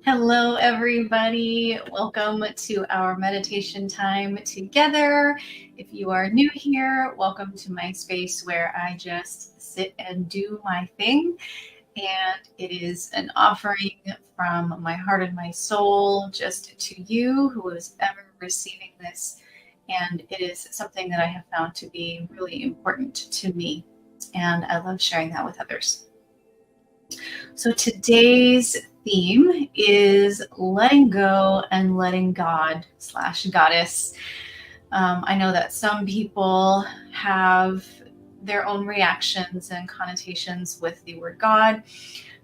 Hello, everybody. Welcome to our meditation time together. If you are new here, welcome to my space where I just sit and do my thing. And it is an offering from my heart and my soul just to you who is ever receiving this. And it is something that I have found to be really important to me. And I love sharing that with others. So today's theme is letting go and letting God / goddess. I know that some people have their own reactions and connotations with the word God,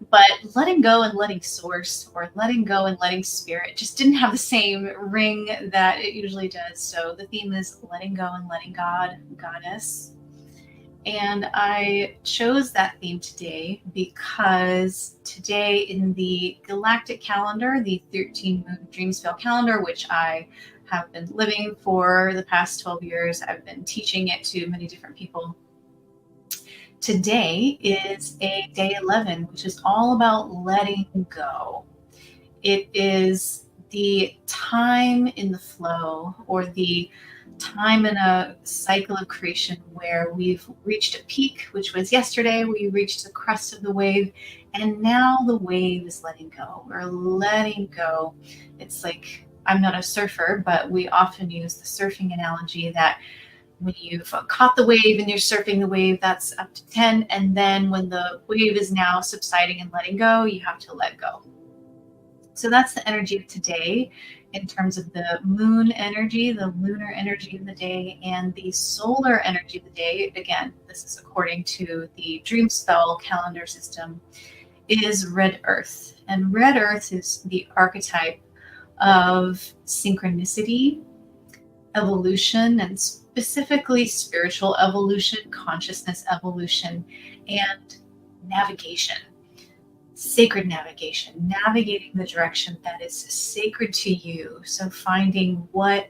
but letting go and letting source or letting go and letting spirit just didn't have the same ring that it usually does. So the theme is letting go and letting God, goddess. And I chose that theme today because today in the galactic calendar, the 13 Moon Dream Spell calendar, which I have been living for the past 12 years, I've been teaching it to many different people. Today is a day 11, which is all about letting go. It is the time in the flow, or the time in a cycle of creation where we've reached a peak, which was yesterday. We reached the crest of the wave, and now the wave is letting go. We're letting go. It's like, I'm not a surfer, but we often use the surfing analogy that when you've caught the wave and you're surfing the wave, that's up to 10. And then when the wave is now subsiding and letting go, you have to let go. So that's the energy of today in terms of the moon energy, the lunar energy of the day, and the solar energy of the day. Again, this is according to the Dream Spell calendar system, is red earth. And red earth is the archetype of synchronicity, evolution, and specifically spiritual evolution, consciousness evolution, and navigation. Sacred navigation, navigating the direction that is sacred to you. So finding what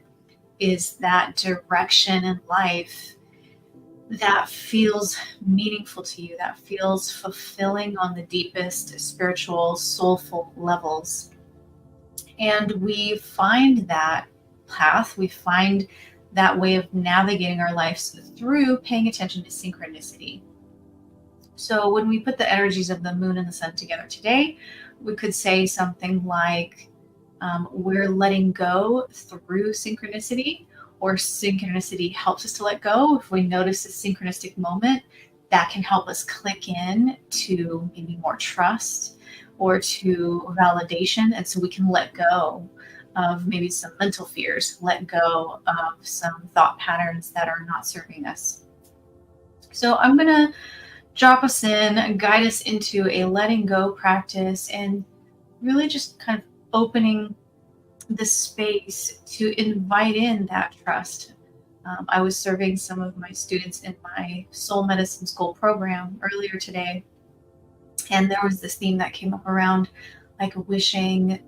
is that direction in life that feels meaningful to you, that feels fulfilling on the deepest spiritual, soulful levels. And we find that path, we find that way of navigating our lives through paying attention to synchronicity. So when we put the energies of the moon and the sun together today, we could say something like, we're letting go through synchronicity, or synchronicity helps us to let go. If we notice a synchronistic moment, that can help us click in to maybe more trust or to validation. And so we can let go of maybe some mental fears, let go of some thought patterns that are not serving us. So I'm going to drop us in, guide us into a letting go practice, and really just kind of opening the space to invite in that trust. I was serving some of my students in my soul medicine school program earlier today, and there was this theme that came up around like wishing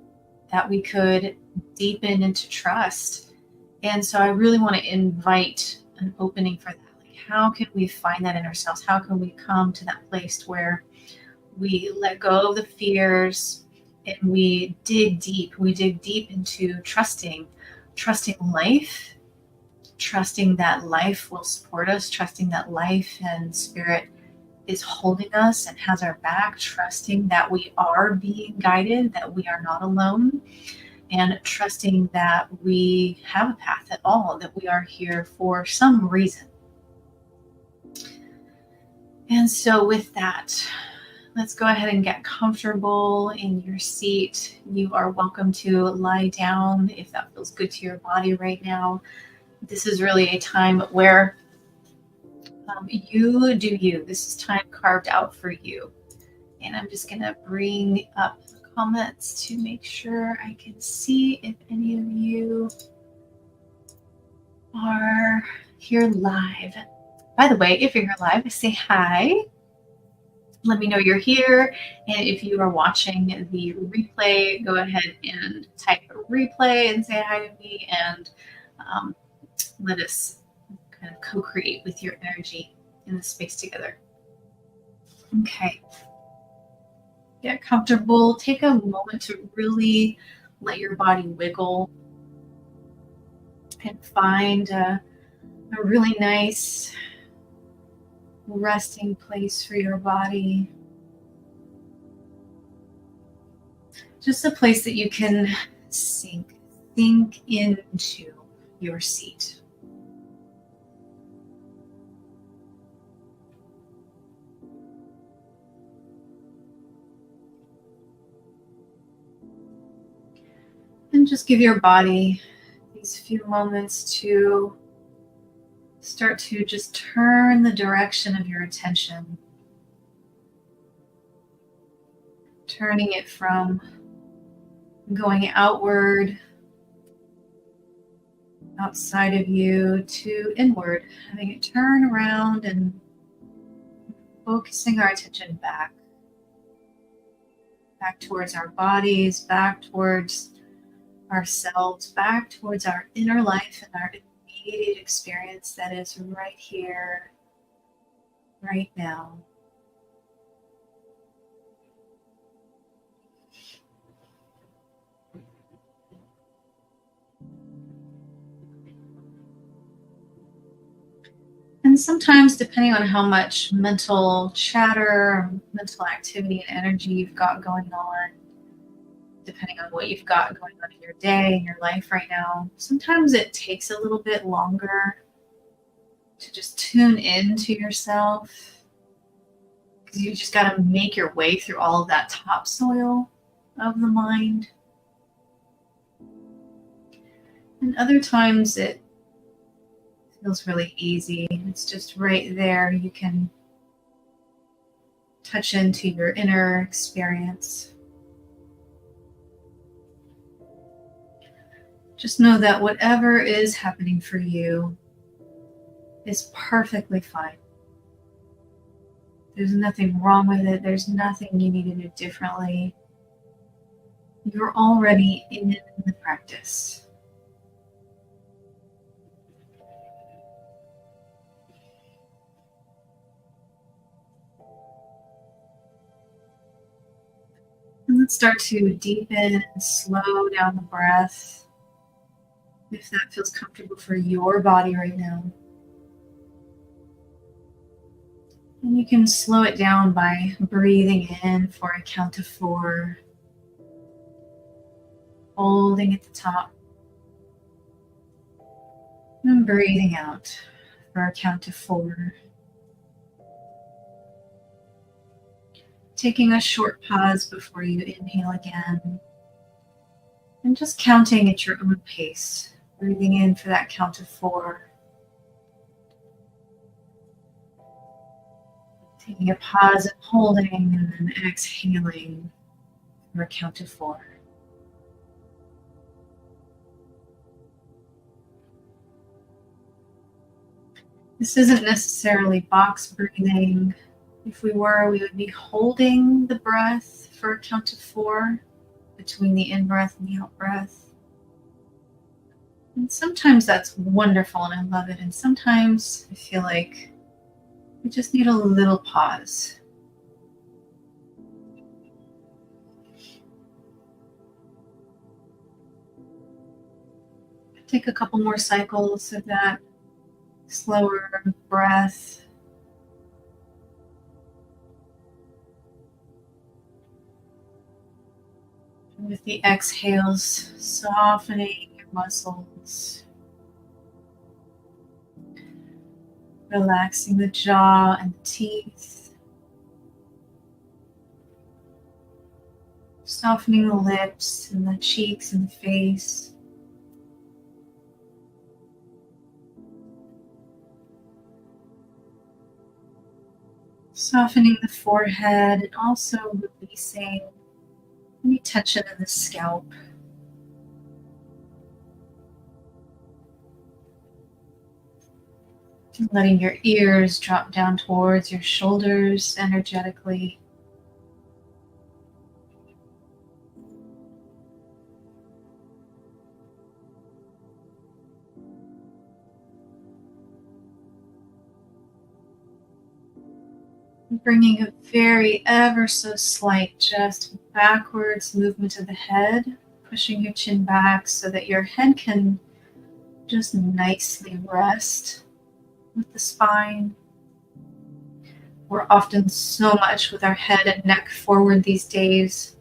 that we could deepen into trust. And so I really want to invite an opening for that. How can we find that in ourselves? How can we come to that place where we let go of the fears and we dig deep? We dig deep into trusting life, trusting that life will support us, trusting that life and spirit is holding us and has our back, trusting that we are being guided, that we are not alone, and trusting that we have a path at all, that we are here for some reason. And so with that, let's go ahead and get comfortable in your seat. You are welcome to lie down if that feels good to your body right now. This is really a time where you do you. This is time carved out for you. And I'm just going to bring up the comments to make sure I can see if any of you are here live. By the way, if you're here live, say hi. Let me know you're here. And if you are watching the replay, go ahead and type replay and say hi to me, and let us kind of co-create with your energy in the space together. Okay. Get comfortable. Take a moment to really let your body wiggle and find a really nice resting place for your body. Just a place that you can sink into your seat. And just give your body these few moments to start to just turn the direction of your attention. Turning it from going outward, outside of you, to inward. Having it turn around and focusing our attention back towards our bodies, back towards ourselves, back towards our inner life and our immediate experience that is right here, right now. And sometimes, depending on how much mental chatter, mental activity, and energy you've got going on, depending on what you've got going on in your day, in your life right now, sometimes it takes a little bit longer to just tune into yourself, because you just got to make your way through all of that topsoil of the mind. And other times it feels really easy. It's just right there. You can touch into your inner experience. Just know that whatever is happening for you is perfectly fine. There's nothing wrong with it. There's nothing you need to do differently. You're already in the practice. And let's start to deepen and slow down the breath, if that feels comfortable for your body right now. And you can slow it down by breathing in for a count of 4, holding at the top, and breathing out for a count of 4. Taking a short pause before you inhale again, and just counting at your own pace, breathing in for that count of 4. Taking a pause and holding, and then exhaling for a count of 4. This isn't necessarily box breathing. If we were, we would be holding the breath for a count of 4 between the in-breath and the out-breath. And sometimes that's wonderful and I love it. And sometimes I feel like we just need a little pause. Take a couple more cycles of that slower breath. And with the exhales, softening your muscles. Relaxing the jaw and the teeth. Softening the lips and the cheeks and the face. Softening the forehead and also releasing any tension in the scalp. Letting your ears drop down towards your shoulders energetically. Bringing a very ever so slight just backwards movement of the head, pushing your chin back so that your head can just nicely rest with the spine. We're often so much with our head and neck forward these days.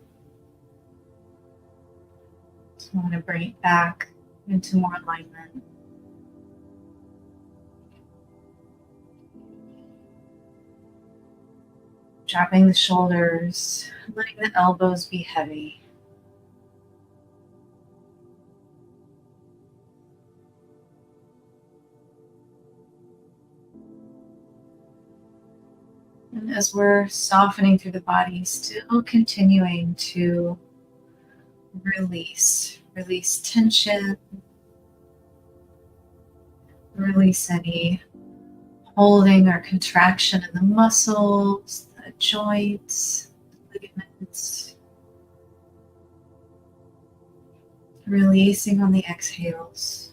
So I want to bring it back into more alignment. Dropping the shoulders, letting the elbows be heavy. And as we're softening through the body, still continuing to release tension, release any holding or contraction in the muscles, the joints, ligaments. Releasing on the exhales.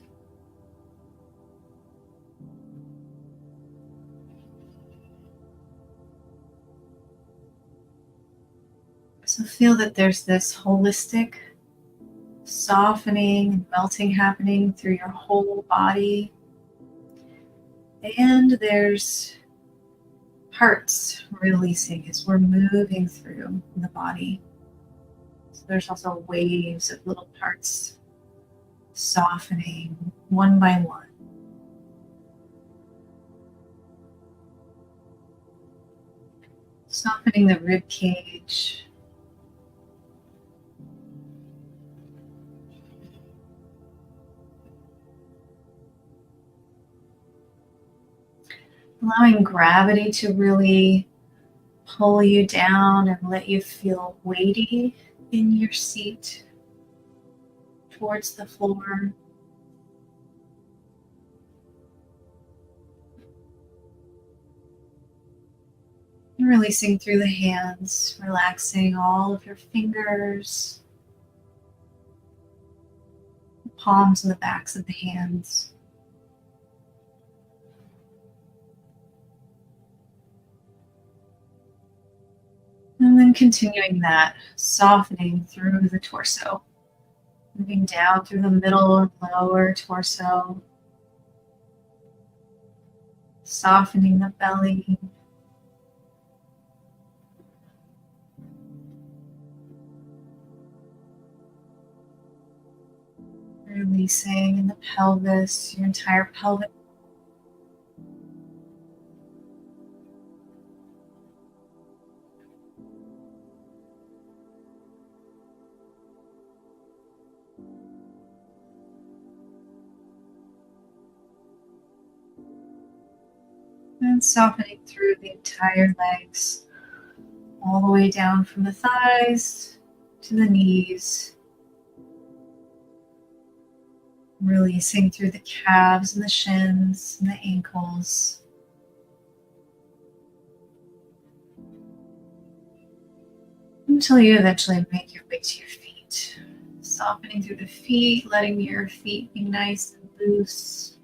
So feel that there's this holistic softening and melting happening through your whole body. And there's parts releasing as we're moving through the body. So there's also waves of little parts softening one by one. Softening the rib cage. Allowing gravity to really pull you down and let you feel weighty in your seat towards the floor. And releasing through the hands, relaxing all of your fingers, the palms and the backs of the hands. And then continuing that, softening through the torso, moving down through the middle and lower torso, softening the belly, releasing in the pelvis, your entire pelvic. And softening through the entire legs, all the way down from the thighs to the knees. Releasing through the calves and the shins and the ankles. Until you eventually make your way to your feet. Softening through the feet, letting your feet be nice and loose.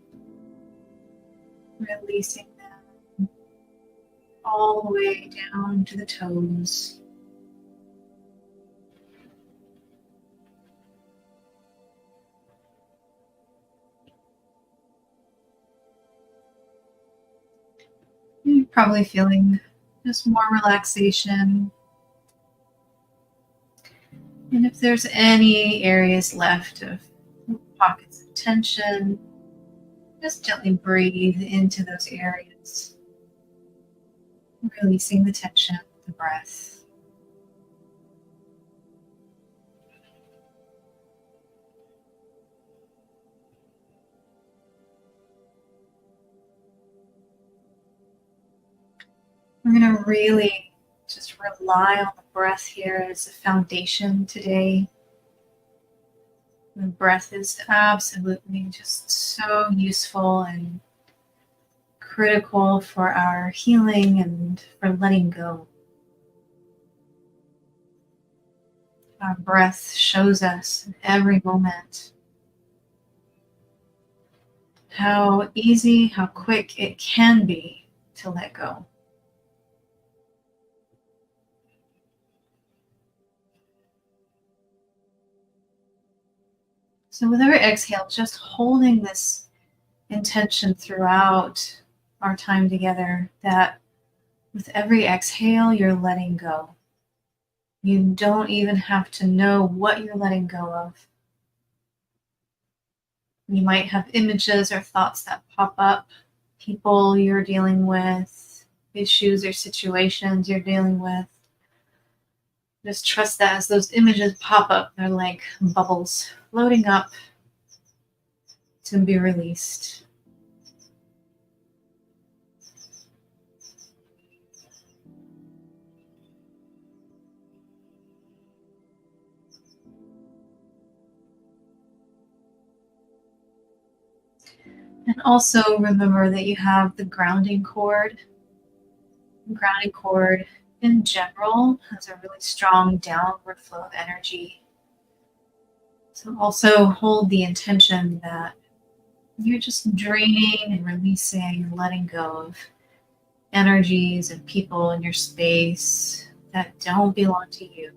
Releasing them all the way down to the toes. You're probably feeling just more relaxation. And if there's any areas left of pockets of tension, just gently breathe into those areas, releasing the tension with the breath. We're going to really just rely on the breath here as a foundation today. The breath is absolutely just so useful and critical for our healing and for letting go. Our breath shows us in every moment how easy, how quick it can be to let go. So with every exhale, just holding this intention throughout our time together that with every exhale, you're letting go. You don't even have to know what you're letting go of. You might have images or thoughts that pop up, people you're dealing with, issues or situations you're dealing with. Just trust that as those images pop up, they're like bubbles floating up to be released. And also remember that you have the grounding cord. The grounding cord in general has a really strong downward flow of energy. So also hold the intention that you're just draining and releasing and letting go of energies and people in your space that don't belong to you.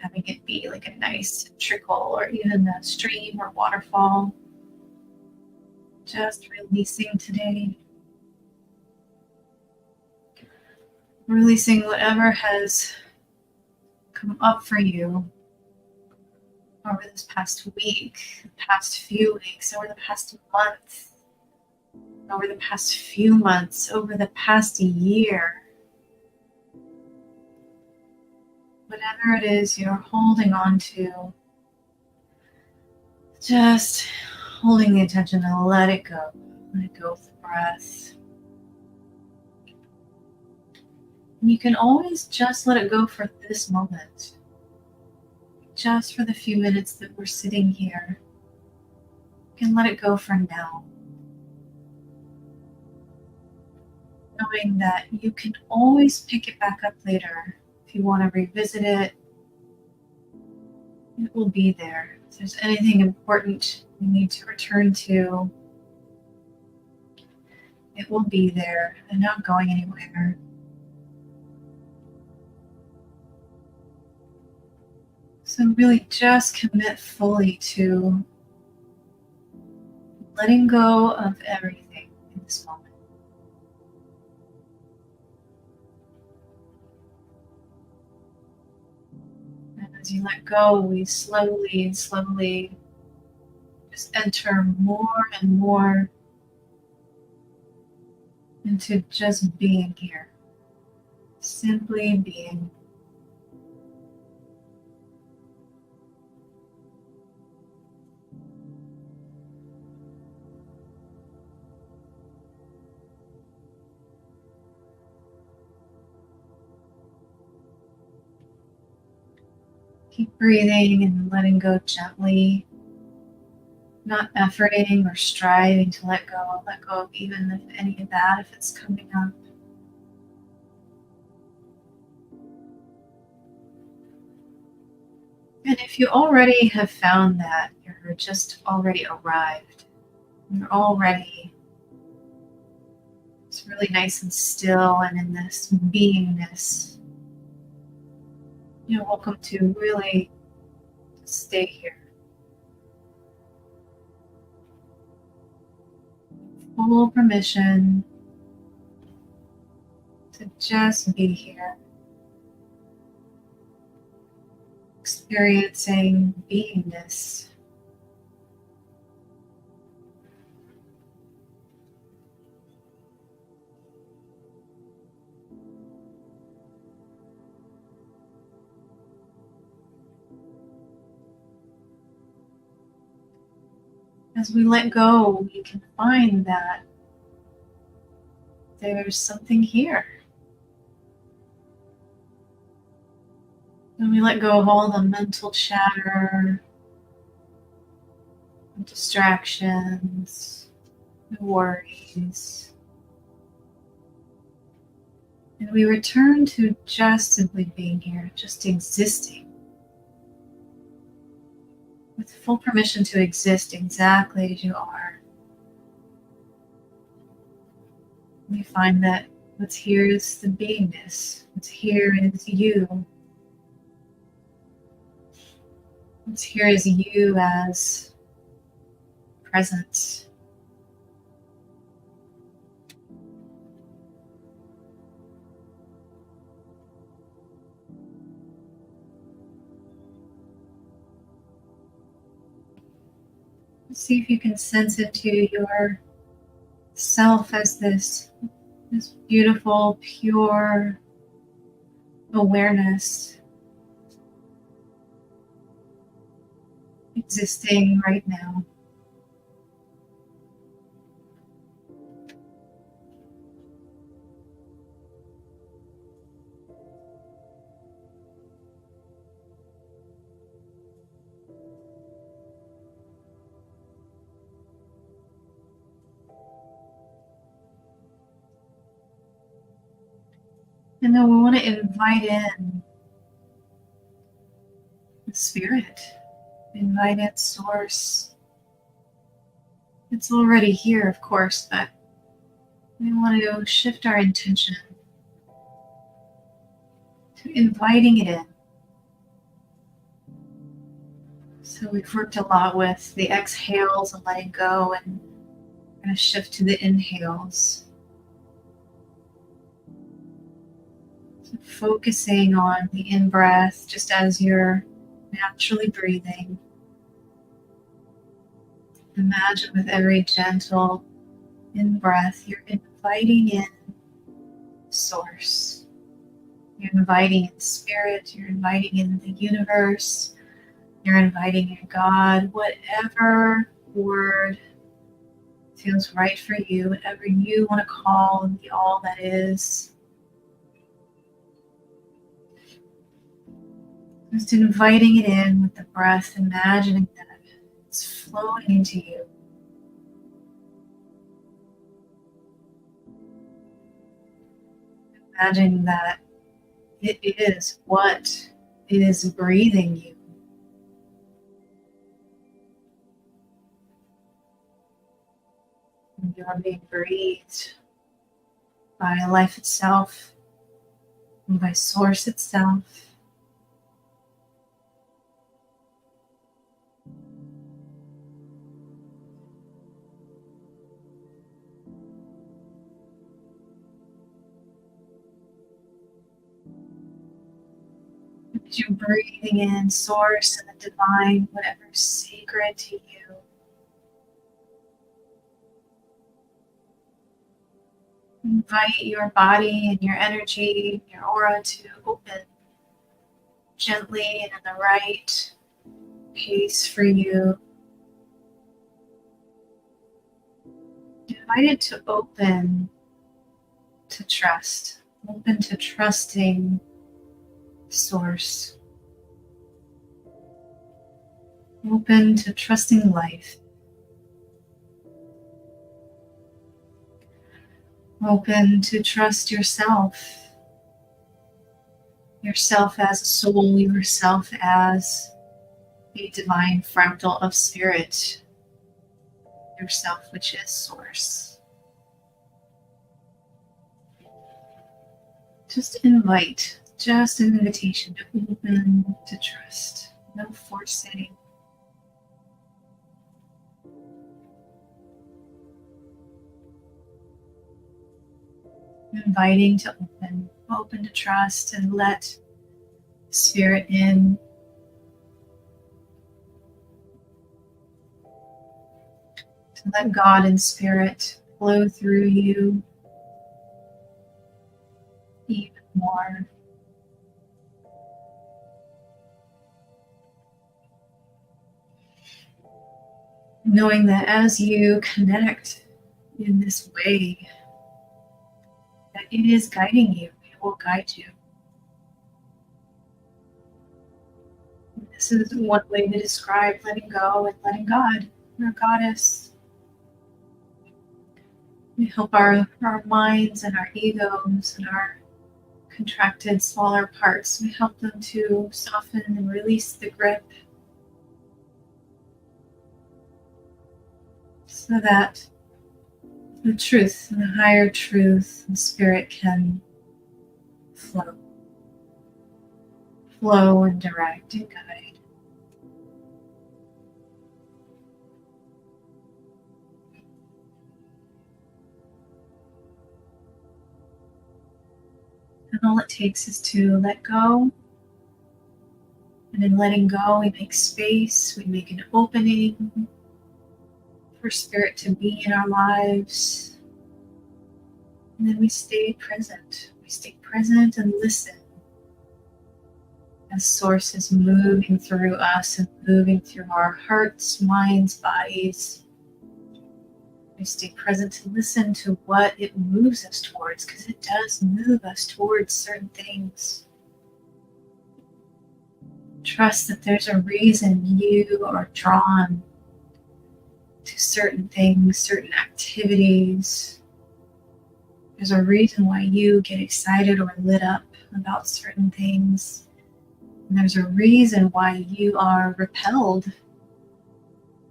Having it be like a nice trickle or even a stream or waterfall. Just releasing today. Releasing whatever has come up for you over this past week, the past few weeks, over the past month, over the past few months, over the past year. Whatever it is you're holding on to, just holding the attention to let it go. Let it go with the breath. And you can always just let it go for this moment. Just for the few minutes that we're sitting here. You can let it go for now. Knowing that you can always pick it back up later. If you want to revisit it, it will be there. If there's anything important you need to return to, it will be there and not going anywhere. So really just commit fully to letting go of everything in this moment. And as you let go, we slowly just enter more and more into just being here. Simply being. Keep breathing and letting go gently, not efforting or striving to let go. Let go of even if any of that, if it's coming up. And if you already have found that, you're just already arrived. You're already it's really nice and still and in this beingness. You're welcome to really stay here. Full permission to just be here. Experiencing beingness. As we let go, we can find that there's something here. And we let go of all the mental chatter, distractions, worries. And we return to just simply being here, just existing. With full permission to exist exactly as you are. We find that what's here is the beingness. What's here is you. It's here as you as present. See if you can sense into your self as this beautiful, pure awareness existing right now. And then we want to invite in the spirit, invite in source. It's already here, of course, but we want to shift our intention to inviting it in. So we've worked a lot with the exhales and letting go, and we're going to shift to the inhales. So focusing on the in-breath just as you're naturally breathing. Imagine with every gentle in-breath, you're inviting in source. You're inviting in spirit, you're inviting in the universe, you're inviting in God, whatever word feels right for you, whatever you want to call the all that is. Just inviting it in with the breath, imagining that it's flowing into you. Imagining that it is what is breathing you. And you are being breathed by life itself and by source itself. As you're breathing in source and the divine, whatever's sacred to you. Invite your body and your energy, your aura to open gently and in the right pace for you. Invite it to open to trust, open to trusting source, open to trusting life, open to trust yourself as a soul, yourself as a divine fractal of spirit, yourself which is source. Just invite, just an invitation to open to trust, no forcing. Inviting to open to trust and let spirit in. To let God and spirit flow through you even more. Knowing that as you connect in this way, that it is guiding you, it will guide you. This is one way to describe letting go and letting God, our goddess. We help our minds and our egos and our contracted smaller parts, we help them to soften and release the grip so that the truth and the higher truth and spirit can flow and direct and guide. And all it takes is to let go. And in letting go, we make space, we make an opening for spirit to be in our lives. And then we stay present. We stay present and listen as Source is moving through us and moving through our hearts, minds, bodies. We stay present to listen to what it moves us towards, because it does move us towards certain things. Trust that there's a reason you are drawn to certain things, certain activities. There's a reason why you get excited or lit up about certain things. And there's a reason why you are repelled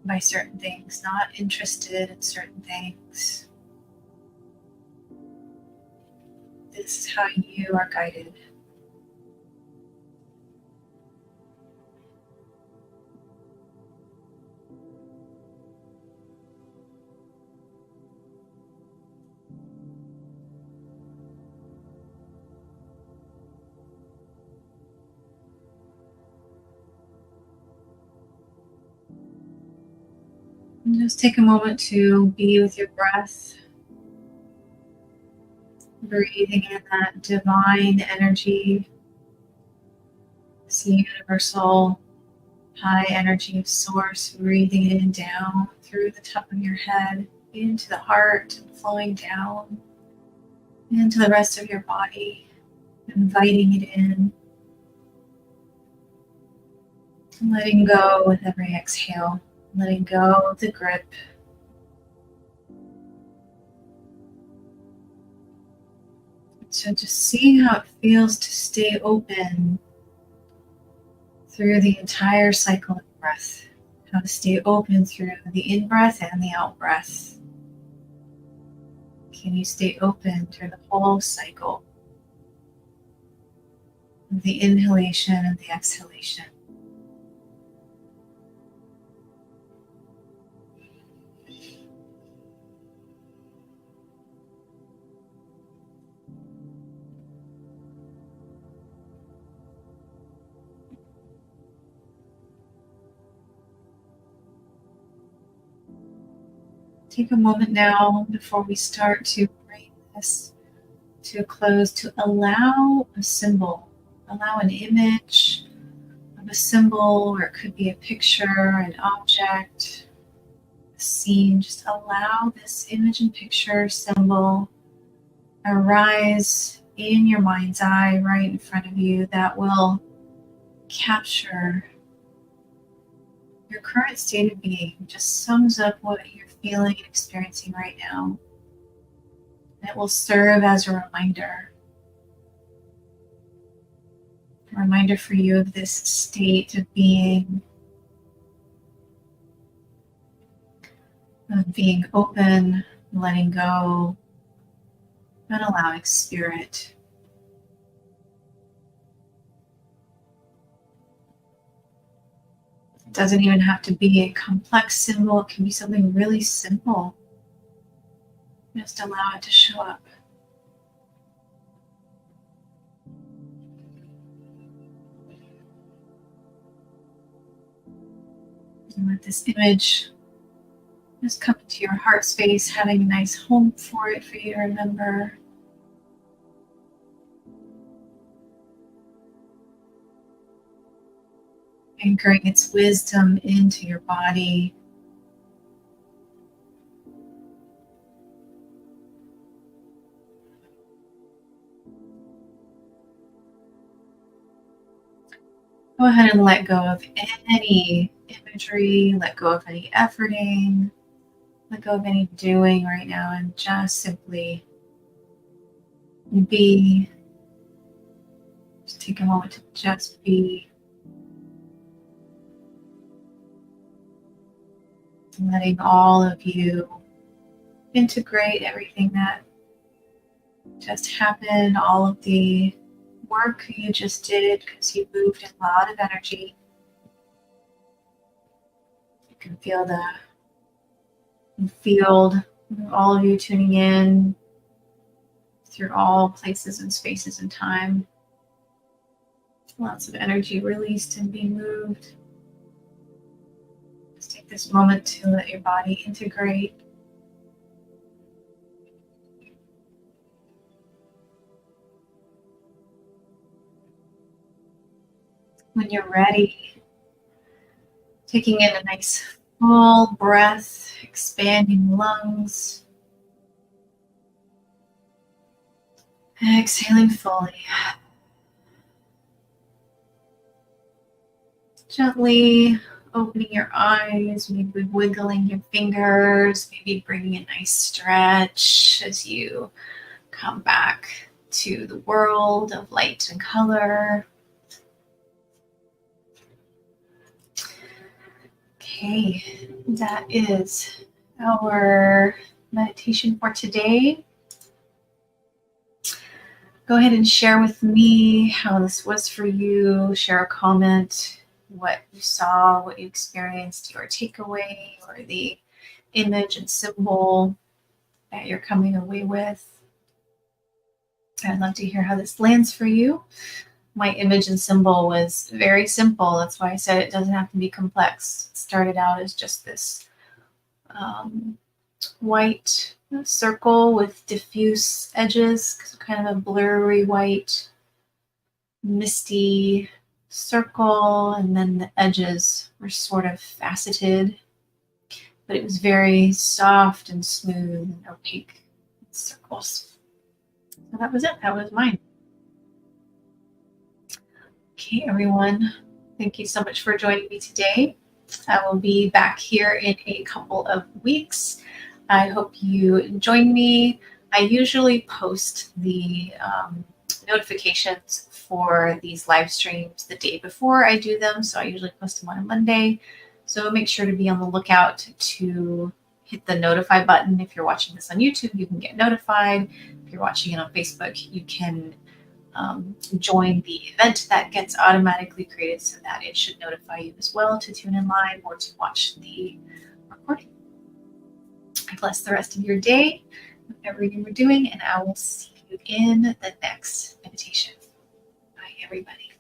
by certain things, not interested in certain things. This is how you are guided. And just take a moment to be with your breath, breathing in that divine energy, this universal high energy of Source, breathing in down through the top of your head, into the heart, and flowing down into the rest of your body, inviting it in, and letting go with every exhale, letting go of the grip. So just see how it feels to stay open through the entire cycle of breath, how to stay open through the in-breath and the out-breath. Can you stay open through the whole cycle of the inhalation and the exhalation? Take a moment now before we start to bring this to a close to allow a symbol, allow an image of a symbol, or it could be a picture, an object, a scene. Just allow this image and picture symbol arise in your mind's eye right in front of you that will capture your current state of being. Just sums up what you're feeling and experiencing right now. And it will serve as a reminder for you of this state of being open, letting go, and allowing spirit. It doesn't even have to be a complex symbol. It can be something really simple. Just allow it to show up. And let this image just come into your heart space, having a nice home for it for you to remember. Anchoring its wisdom into your body. Go ahead and let go of any imagery, let go of any efforting, let go of any doing right now, and just simply be. Just take a moment to just be. Letting all of you integrate everything that just happened, all of the work you just did, because you moved a lot of energy. You can feel the field, all of you tuning in through all places and spaces and time. Lots of energy released and being moved. Just take this moment to let your body integrate. When you're ready, taking in a nice full breath, expanding lungs. Exhaling fully. Gently opening your eyes, maybe wiggling your fingers, maybe bringing a nice stretch as you come back to the world of light and color. Okay, that is our meditation for today. Go ahead and share with me how this was for you. Share a comment, what you saw, what you experienced, your takeaway, or the image and symbol that you're coming away with. I'd love to hear how this lands for you. My image and symbol was very simple. That's why I said it doesn't have to be complex. It started out as just this white circle with diffuse edges, kind of a blurry white, misty circle, and then the edges were sort of faceted, but it was very soft and smooth and opaque circles. So that was it. That was mine. Okay, everyone. Thank you so much for joining me today. I will be back here in a couple of weeks. I hope you join me. I usually post the notifications for these live streams the day before I do them. So I usually post them on a Monday. So make sure to be on the lookout to hit the notify button. If you're watching this on YouTube, you can get notified. If you're watching it on Facebook, you can join the event that gets automatically created so that it should notify you as well to tune in live or to watch the recording. Bless the rest of your day, whatever you were doing, and I will see you in the next meditation. Bye, everybody.